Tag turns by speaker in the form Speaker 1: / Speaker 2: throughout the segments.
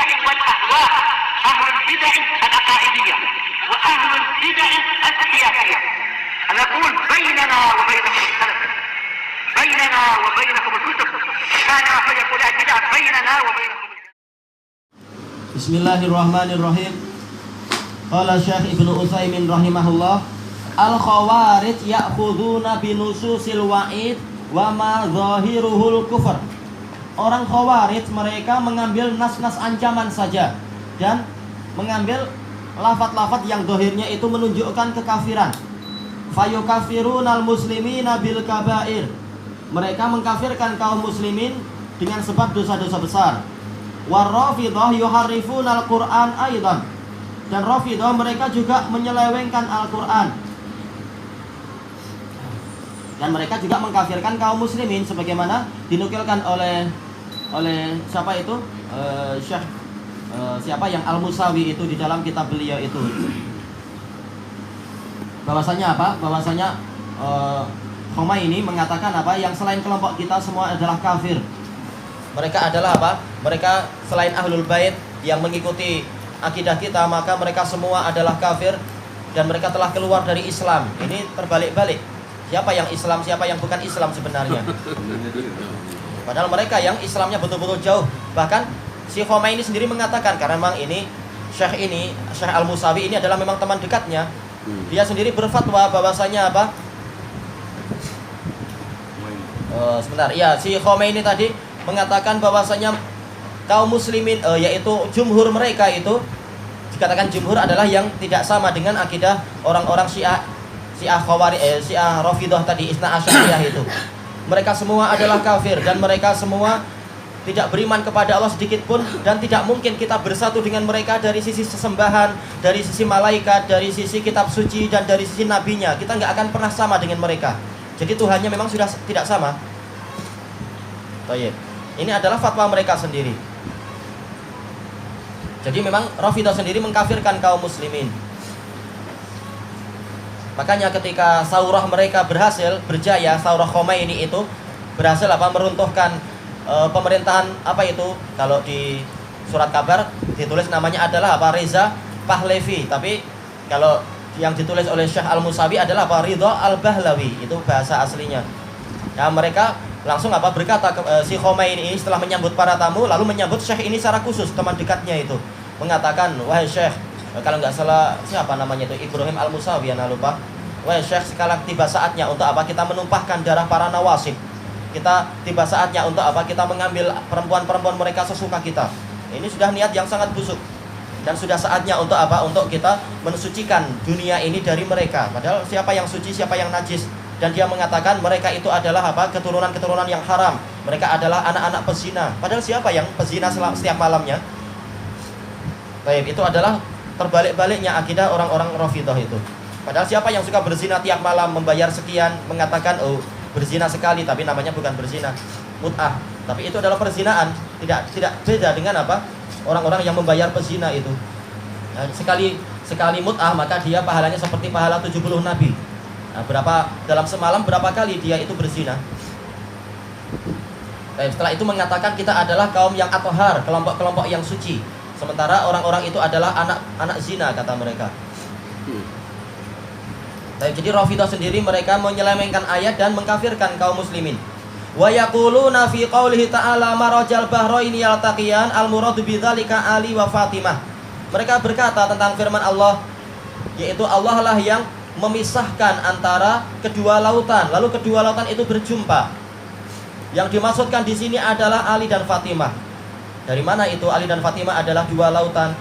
Speaker 1: البدع والأهواء، أهل البدع العقائدية وأهل البدع السياسية. نقول بيننا وبينكم السلف، بيننا وبينكم الكتب، كان فيقول البدع بيننا وبينكم.
Speaker 2: Bismillahirrahmanirrahim. Qala Syekh Ibnu Utsaimin rahimahullah, al-khawarij ya'khuduna binususil wa'id wa ma zahiruhul kufr. Orang khawarij mereka mengambil nas-nas ancaman saja dan mengambil lafaz-lafaz yang zahirnya itu menunjukkan kekafiran. Fayukafirunal muslimina bil kabair. Mereka mengkafirkan kaum muslimin dengan sebab dosa-dosa besar. Warrafidah yuharrifunal Qur'an aidan. Dan Rafidah mereka juga menyelewengkan Al-Qur'an. Dan mereka juga mengkafirkan kaum muslimin sebagaimana dinukilkan oleh siapa itu? Syekh siapa yang Al-Musawi itu di dalam kitab beliau itu. Bahwasanya apa? Bahwasanya Khomeini mengatakan apa? Yang selain kelompok kita semua adalah kafir. Mereka adalah apa? Mereka selain Ahlul Bait yang mengikuti akidah kita, maka mereka semua adalah kafir dan mereka telah keluar dari Islam. Ini terbalik-balik. Siapa yang Islam, siapa yang bukan Islam sebenarnya? Padahal mereka yang Islamnya betul-betul jauh. Bahkan si Khomeini sendiri mengatakan, karena memang ini Syekh Al-Musawi ini adalah memang teman dekatnya. Dia sendiri berfatwa bahwasanya apa? Si Khomeini tadi mengatakan bahwasanya kaum muslimin yaitu jumhur mereka itu dikatakan jumhur adalah yang tidak sama dengan akidah orang-orang Syiah Rafidah tadi, Isna Asy'ariyah itu. Mereka semua adalah kafir dan mereka semua tidak beriman kepada Allah sedikit pun, dan tidak mungkin kita bersatu dengan mereka dari sisi sesembahan, dari sisi malaikat, dari sisi kitab suci dan dari sisi nabinya. Kita nggak akan pernah sama dengan mereka. Jadi Tuhannya memang sudah tidak sama. Ini adalah fatwa mereka sendiri. Jadi memang Rafidah sendiri mengkafirkan kaum muslimin. Makanya ketika saurah mereka berjaya, saurah Khomeini itu berhasil meruntuhkan pemerintahan kalau di surat kabar ditulis namanya adalah Reza Pahlavi, tapi kalau yang ditulis oleh Syekh Al-Musawi adalah Ridha Al-Bahlawi, itu bahasa aslinya. Nah, mereka langsung berkata si Khomeini setelah menyambut para tamu, lalu menyambut Syekh ini secara khusus, teman dekatnya itu, mengatakan, wahai Syekh, kalau nggak salah siapa namanya itu, Ibrahim Al-Musawi, lupa. Wahai Syekh, sekarang tiba saatnya untuk kita menumpahkan darah para nawasib. Tiba saatnya untuk kita mengambil perempuan-perempuan mereka sesuka kita. Ini sudah niat yang sangat busuk. Dan sudah saatnya untuk untuk kita mensucikan dunia ini dari mereka. Padahal siapa yang suci, siapa yang najis. Dan dia mengatakan mereka itu adalah keturunan-keturunan yang haram. Mereka adalah anak-anak pezina. Padahal siapa yang pezina setiap malamnya? Baik, itu adalah terbalik-baliknya akidah orang-orang Rafidah itu. Padahal siapa yang suka berzina tiap malam, membayar sekian, mengatakan berzina sekali, tapi namanya bukan berzina, mut'ah. Tapi itu adalah perzinaan. Tidak beda dengan orang-orang yang membayar pezina itu. Nah, sekali mut'ah maka dia pahalanya seperti pahala 70 nabi. Nah, dalam semalam berapa kali dia itu berzina. Setelah itu mengatakan kita adalah kaum yang athhar, kelompok-kelompok yang suci. Sementara orang-orang itu adalah anak zina, kata mereka. Jadi Rafidah sendiri mereka menyelewengkan ayat dan mengkafirkan kaum muslimin. Wa yaquluna fi qoulihi ta'ala marajal bahraini yaltaqiyan al-muradu bidzalika Ali wa Fatimah. Mereka berkata tentang firman Allah, yaitu Allah lah yang memisahkan antara kedua lautan, lalu kedua lautan itu berjumpa. Yang dimaksudkan di sini adalah Ali dan Fatimah. Dari mana itu Ali dan Fatimah adalah dua lautan?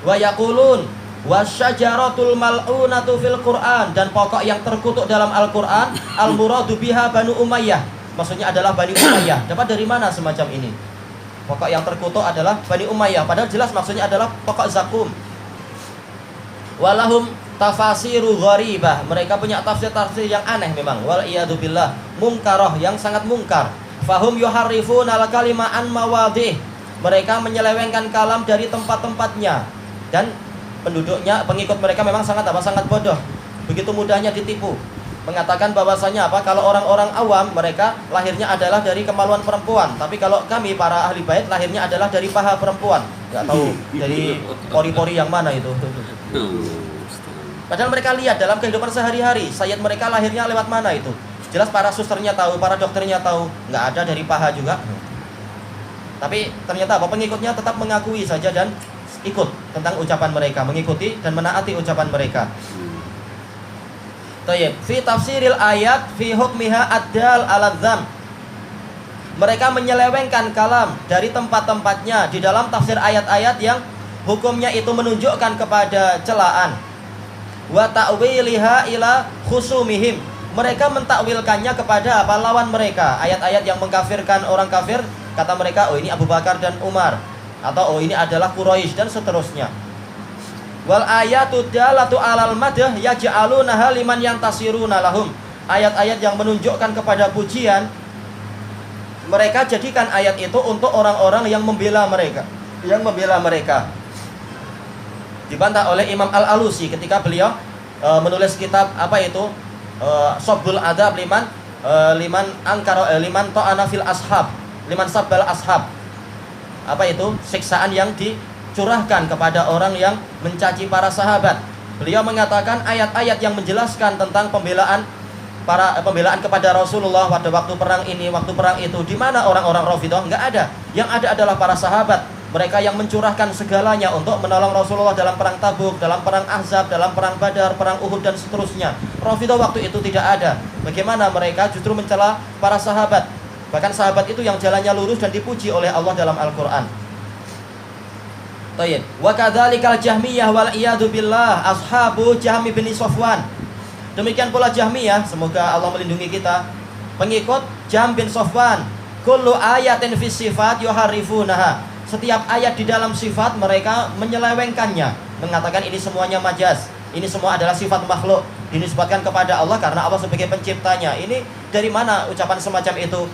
Speaker 2: Wa yaqulun wasyajaratul mal'unatu fil Qur'an, dan pokok yang terkutuk dalam Al-Qur'an al-muradu biha Banu Umayyah. Maksudnya adalah Bani Umayyah. Dapat dari mana semacam ini? Pokok yang terkutuk adalah Bani Umayyah, padahal jelas maksudnya adalah pokok zakum. Walahum tafasiru gharibah, mereka punya tafsir-tafsir yang aneh memang, wal iyadu billah, mungkaroh, yang sangat mungkar. Fahum yuharrifuna al-kalima an mawadih, mereka menyelewengkan kalam dari tempat-tempatnya, dan penduduknya, pengikut mereka memang sangat bodoh, begitu mudahnya ditipu. mengatakan bahwasanya apa? Kalau orang-orang awam mereka lahirnya adalah dari kemaluan perempuan, tapi kalau kami para ahli bait lahirnya adalah dari paha perempuan. Nggak tahu dari pori-pori yang mana itu. Padahal mereka lihat dalam kehidupan sehari-hari, Sayyid mereka lahirnya lewat mana itu. Jelas para susternya tahu, para dokternya tahu, nggak ada dari paha juga. Tapi ternyata apa? Pengikutnya tetap mengakui saja dan ikut tentang ucapan mereka, mengikuti dan menaati ucapan mereka. Tayyib, fi tafsiril ayat fi hukmiha ad-dal 'ala dzam. Mereka menyelewengkan kalam dari tempat-tempatnya di dalam tafsir ayat-ayat yang hukumnya itu menunjukkan kepada celaan. Wa ta'wiliha ila khusumihim. Mereka mentakwilkannya kepada apa? Lawan mereka. Ayat-ayat yang mengkafirkan orang kafir, kata mereka, oh ini Abu Bakar dan Umar, atau oh ini adalah Quraisy dan seterusnya. Wal ayatu dalatu alal madah yaj'alunaha liman yantasiruna lahum. Ayat-ayat yang menunjukkan kepada pujian, mereka jadikan ayat itu untuk orang-orang yang membela mereka, Dibantah oleh Imam Al-Alusi ketika beliau menulis kitab apa itu? Sabbul Adab liman ta'ana fil ashab, liman sabbal ashab. Apa itu? Siksaan yang dicurahkan kepada orang yang mencaci para sahabat. Beliau mengatakan ayat-ayat yang menjelaskan tentang pembelaan kepada Rasulullah pada waktu perang ini, waktu perang itu, di mana orang-orang Rafidhah? Enggak ada. Yang ada adalah para sahabat. Mereka yang mencurahkan segalanya untuk menolong Rasulullah dalam perang Tabuk, dalam perang Ahzab, dalam perang Badar, perang Uhud dan seterusnya. Rafidhah waktu itu tidak ada. Bagaimana mereka justru mencela para sahabat? Bahkan sahabat itu yang jalannya lurus dan dipuji oleh Allah dalam Al-Qur'an. Tayyib. Wa kadzalikal Jahmiyah wal iyadu billah ashabu Jahmi bin Safwan. Demikian pula Jahmiyah, semoga Allah melindungi kita, pengikut Jahm bin Safwan. Kullu ayatin fis sifat yuharrifunaha. Setiap ayat di dalam sifat mereka menyelewengkannya, mengatakan ini semuanya majaz, ini semua adalah sifat makhluk, dinisbatkan kepada Allah karena Allah sebagai penciptanya. Ini dari mana ucapan semacam itu?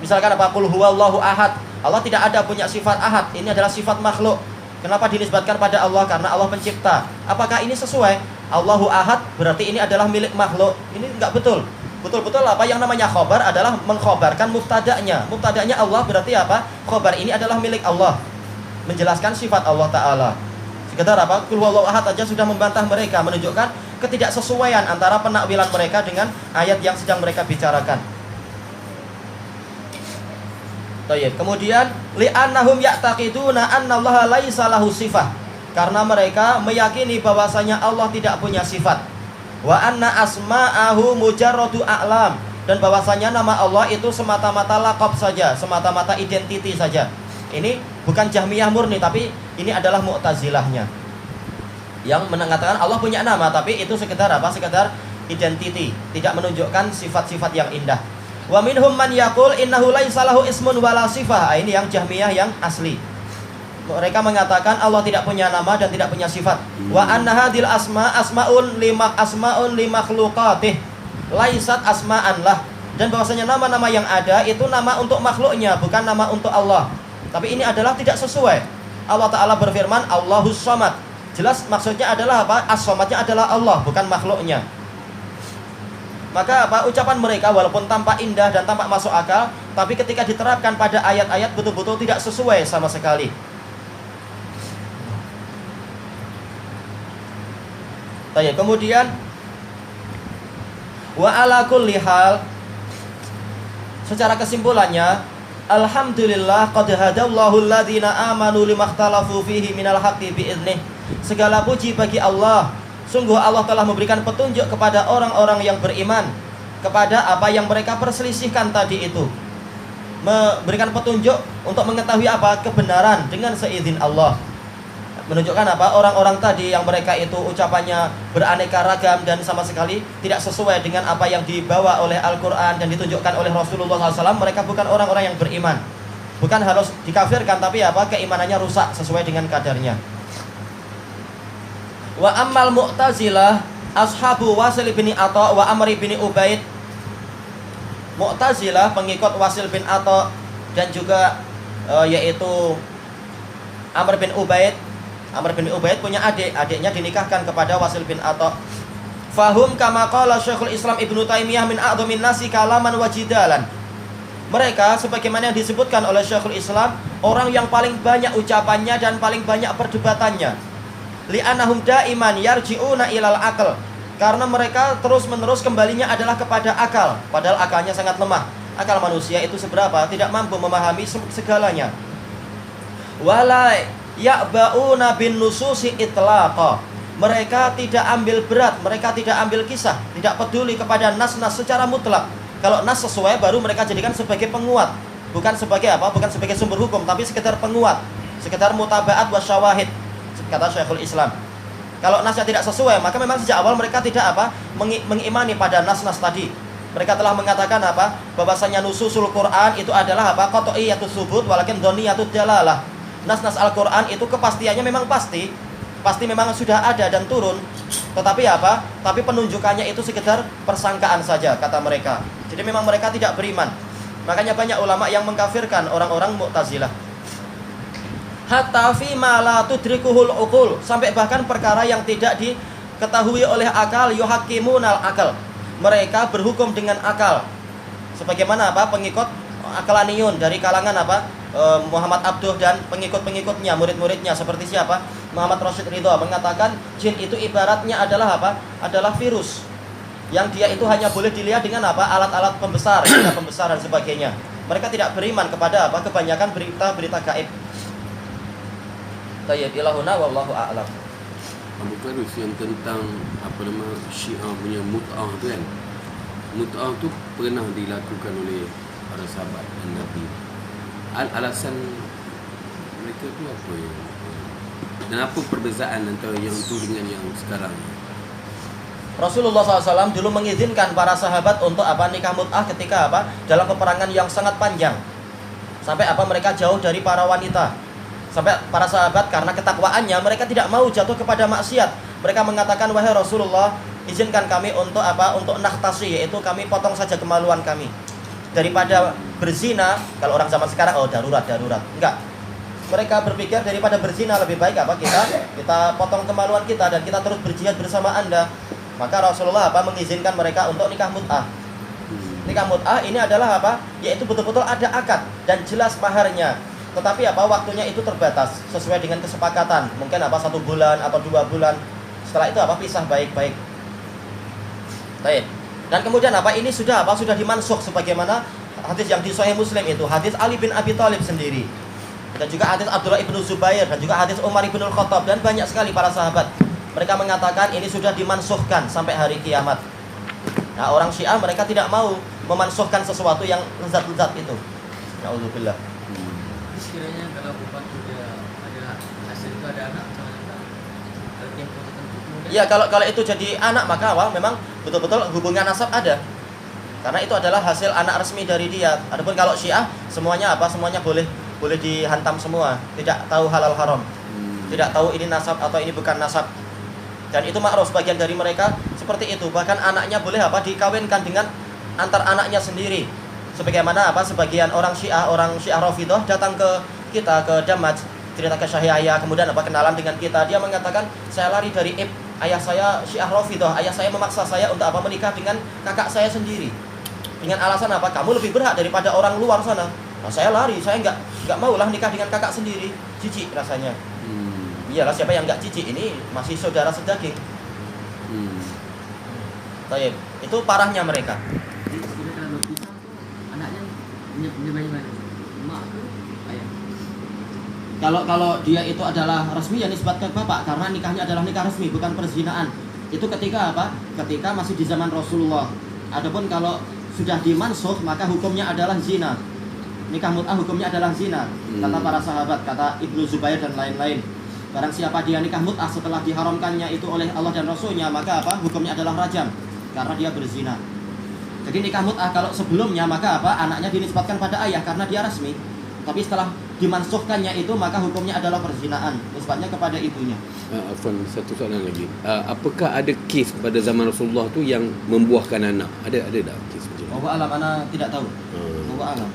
Speaker 2: Misalkan apa? Qul huwallahu ahad. Allah tidak ada punya sifat ahad, ini adalah sifat makhluk. Kenapa dinisbatkan pada Allah? Karena Allah pencipta. Apakah ini sesuai? Allahu ahad berarti ini adalah milik makhluk. Ini enggak betul. Betul-betul apa yang namanya khobar adalah mengkhobarkan mubtada'nya. Mubtada'nya Allah berarti apa? Khobar ini adalah milik Allah, menjelaskan sifat Allah Ta'ala. Sekedar apa? Qul huwallahu ahad aja sudah membantah mereka, menunjukkan ketidaksesuaian antara penakwilan mereka dengan ayat yang sedang mereka bicarakan. Tayyib. Kemudian li'annahum ya'taqiduna annallaha laisa lahu sifah. Karena mereka meyakini bahwasanya Allah tidak punya sifat. Wa anna asma'ahu mujarradu a'lam, dan bahwasanya nama Allah itu semata-mata laqab saja, semata-mata identiti saja. Ini bukan Jahmiyah murni, tapi ini adalah Mu'tazilahnya yang mengatakan Allah punya nama, tapi itu sekedar apa? Sekedar identiti, tidak menunjukkan sifat-sifat yang indah. Wa minhum man yaqul innahu laisa lahu ismun wala sifah. Ini yang Jahmiyah yang asli. Mereka mengatakan Allah tidak punya nama dan tidak punya sifat. Wa anna hadil asma'un limakhluqatih laisat asma'an lah. Dan bahwasanya nama-nama yang ada itu nama untuk makhluknya, bukan nama untuk Allah. Tapi ini adalah tidak sesuai. Allah Ta'ala berfirman Allahus Samad. Jelas maksudnya adalah apa? As-Samadnya adalah Allah, bukan makhluknya. Maka apa? Ucapan mereka walaupun tampak indah dan tampak masuk akal, tapi ketika diterapkan pada ayat-ayat betul-betul tidak sesuai sama sekali. Kemudian wa ala kulli hal, secara kesimpulannya, alhamdulillah qad hadallahu alladhina amanu limakhtalafu fihi minal haqqi bi'idnih. Segala puji bagi Allah, sungguh Allah telah memberikan petunjuk kepada orang-orang yang beriman kepada apa yang mereka perselisihkan tadi itu. Memberikan petunjuk untuk mengetahui apa? Kebenaran dengan seizin Allah. Menunjukkan apa? Orang-orang tadi yang mereka itu ucapannya beraneka ragam dan sama sekali tidak sesuai dengan apa yang dibawa oleh Al-Quran dan ditunjukkan oleh Rasulullah SAW. Mereka bukan orang-orang yang beriman. Bukan harus dikafirkan, tapi apa? Keimanannya rusak sesuai dengan kadarnya. Wa ammal Mu'tazilah ashabu Wasil bin Atha wa Amr bin Ubaid. Mu'tazilah pengikut Wasil bin Atha dan juga yaitu Amr bin Ubaid. Amr bin Ubaid punya adik, adiknya dinikahkan kepada Wasil bin Atha. Fahum kama qala Syekhul Islam Ibnu Taimiyah min a'dhamin nasi kalaman wa jidalan. Mereka sebagaimana yang disebutkan oleh Syekhul Islam, orang yang paling banyak ucapannya dan paling banyak perdebatannya. Li'annahum daiman yarji'una ilal aql. Karena mereka terus-menerus kembalinya adalah kepada akal, padahal akalnya sangat lemah. Akal manusia itu seberapa? Tidak mampu memahami segalanya. Wala ya'ba'una bin nususi itlaqa. Mereka tidak ambil berat, mereka tidak ambil kisah, tidak peduli kepada nas-nas secara mutlak. Kalau nas sesuai baru mereka jadikan sebagai penguat, bukan sebagai apa? Bukan sebagai sumber hukum, tapi sekedar penguat, sekedar mutabaat wa syawahid, kata Syekhul Islam. Kalau nasnya tidak sesuai, maka memang sejak awal mereka tidak apa? Mengimani pada nas-nas tadi. Mereka telah mengatakan apa? Bahwasanya nususul Quran itu adalah apa? Qat'iyatus subut walakin dhaniyatud dalalah. Nas-nas Al-Quran itu kepastiannya memang pasti memang sudah ada dan turun, tetapi apa? Tapi penunjukannya itu sekedar persangkaan saja, kata mereka. Jadi memang mereka tidak beriman. Makanya banyak ulama yang mengkafirkan orang-orang Mu'tazilah. Hatta fi ma la tudrikuhul uqul, sampai bahkan perkara yang tidak diketahui oleh akal, yuhakimunal akal. Mereka berhukum dengan akal. Sebagaimana apa? Pengikut Aqlaniyun dari kalangan apa? Muhammad Abduh dan pengikut-pengikutnya, murid-muridnya seperti siapa? Muhammad Rashid Ridho mengatakan jin itu ibaratnya adalah apa? Adalah virus yang dia itu hanya boleh dilihat dengan apa? Alat-alat pembesar, pembesar dan sebagainya. Mereka tidak beriman kepada apa? Kebanyakan berita-berita gaib. Tayyib ilahuna wallahu a'lam.
Speaker 3: Bukan yang tentang apa nama Syiah punya mut'ah tu kan. Mut'ah tu pernah dilakukan oleh para sahabat Nabi. Alasan mereka tu apa ya? Dan apa perbezaan antara yang tu dengan yang sekarang?
Speaker 2: Rasulullah SAW dulu mengizinkan para sahabat untuk apa? Nikah mut'ah ketika apa? Dalam peperangan yang sangat panjang. Sampai apa? Mereka jauh dari para wanita. Sampai para sahabat karena ketakwaannya mereka tidak mau jatuh kepada maksiat. Mereka mengatakan, wahai Rasulullah, izinkan kami untuk apa? Untuk nahtasi, yaitu kami potong saja kemaluan kami. Daripada berzina, kalau orang zaman sekarang darurat. Enggak. Mereka berpikir daripada berzina lebih baik apa? Kita potong kemaluan kita dan kita terus berjihad bersama Anda. Maka Rasulullah apa? Mengizinkan mereka untuk nikah mut'ah. Nikah mut'ah ini adalah apa? Yaitu betul-betul ada akad dan jelas maharnya. Tetapi apa? Waktunya itu terbatas sesuai dengan kesepakatan. Mungkin apa? 1 bulan atau 2 bulan. Setelah itu apa? Pisah baik-baik. Baik. Dan kemudian apa? Ini sudah apa? Sudah dimansukh sebagaimana hadis yang di Sahih Muslim itu, hadis Ali bin Abi Thalib sendiri. Dan juga hadis Abdullah ibnu Zubair dan juga hadis Umar ibn Khattab dan banyak sekali para sahabat. Mereka mengatakan ini sudah dimansukhkan sampai hari kiamat. Nah, orang Syiah mereka tidak mau memansukhkan sesuatu yang lezat-lezat itu. Na'udzubillah.
Speaker 4: Sekiranya kalau perempuan sudah ada hasil itu ada anak ada tempoh tertentu kemudian.
Speaker 2: Ya, kalau itu jadi anak maka memang betul-betul hubungan nasab ada. Karena itu adalah hasil anak resmi dari dia. Adapun kalau Syiah semuanya apa? Semuanya boleh dihantam semua, tidak tahu halal haram. Tidak tahu ini nasab atau ini bukan nasab. Dan itu makruf sebagian dari mereka seperti itu. Bahkan anaknya boleh apa? Dikawinkan dengan antar anaknya sendiri. Sebagaimana apa? Sebagian orang Syiah Rafidhah datang ke kita ke Damaj, cerita ke Syahiaya, kemudian apa? Kenalan dengan kita. Dia mengatakan, "Saya lari dari ayah saya Syiah Rafidhah. Ayah saya memaksa saya untuk apa? Menikah dengan kakak saya sendiri." Dengan alasan apa? Kamu lebih berhak daripada orang luar sana. Nah, saya lari, saya enggak maulah nikah dengan kakak sendiri. Jijik rasanya. Iyalah, siapa yang enggak jijik? Ini masih saudara sedaging. Baik, itu parahnya mereka.
Speaker 4: Jadi kalau berpisah tuh anaknya punya mana? Mak atau ayah?
Speaker 2: Kalau dia itu adalah resmi ya nisbat ke bapak, karena nikahnya adalah nikah resmi, bukan perzinaan. Itu ketika apa? Ketika masih di zaman Rasulullah. Adapun kalau sudah dimansukh maka hukumnya adalah zina. Nikah mut'ah hukumnya adalah zina. Kata para sahabat, kata Ibnu Zubair dan lain-lain. Barang siapa dia nikah mut'ah setelah diharamkannya itu oleh Allah dan Rasulnya, maka apa? Hukumnya adalah rajam, karena dia berzina. Jadi nikah mut'ah kalau sebelumnya maka apa? Anaknya dinisbatkan pada ayah karena dia resmi. Tapi setelah dimansuhkannya itu maka hukumnya adalah perzinaan, nisbatnya kepada ibunya.
Speaker 3: Afwan, satu soalan lagi. Apakah ada kes pada zaman Rasulullah tu yang membuahkan anak? Ada tak kes macam tu?
Speaker 2: Wallahu a'lam, ana tidak tahu. Wallahu a'lam.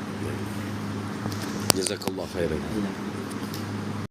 Speaker 3: Jazakallah khairan.